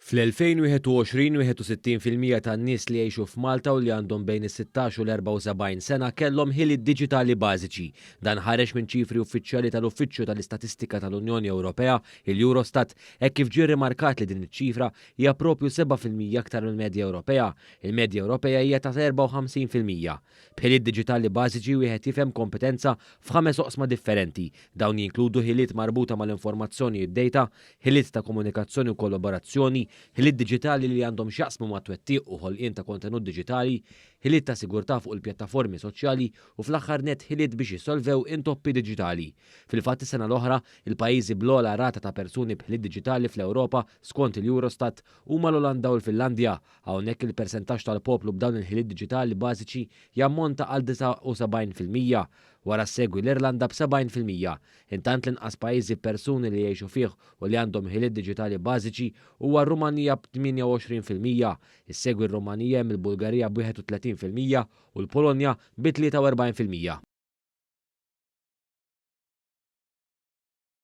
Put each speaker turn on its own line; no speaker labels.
Fl-2021 61% tan-nies li jgħixu f'Malta u li għandhom bejn is-16 u l-74 sena kellhom ħiliet diġitali bażiċi. Dan ħareġ minn ċifri uffiċjali tal-Uffiċċju tal-Istatistika tal-Unjoni Ewropea, il-Eurostat, hekk kif ġie rimarkat li din iċ-ċifra hija proprju 7% aktar mill-medja Ewropea. Il-medja Ewropea hija ta' 54%. B'ħiliet diġitali bażiċi wieħed jifhem kompetenza f'ħames oqsma differenti. Dawn jinkludu ħiliet marbuta mal-informazzjoni u d-data, ħiliet ta' komunikazzjoni u kollaborazzjoni, ħiliet diġitali li għandhom x'jaqsmu ma' twettiq u ħolqien ta' kontenut diġitali, ħiliet ta' sigurtà fuq il-pjattaformi soċjali u fl-aħħar net ħiliet biex jissolvew intoppi diġitali. Fil-fatt is-sena l-oħra, il-pajjiżi bl-ogħla rata ta' persuni b'ħiliet diġitali fl-Ewropa skont il-Eurostat huma l-Olanda u l-Finlandja. Hawnhekk il-persentaġġ tal-poplu b'dawn il-ħiliet diġitali bażiċi jammonta għal 79%. Wara segwi l-Irlanda b'70%. Intant l-inqas pajjiżi persuni li jgħixu fih u li għandhom ħiliet diġitali bażiċi huwa r-Rumanija b'28%. Issegwi r-Rumanija il-Bulgarija b'31% u l-Polonja b'43%.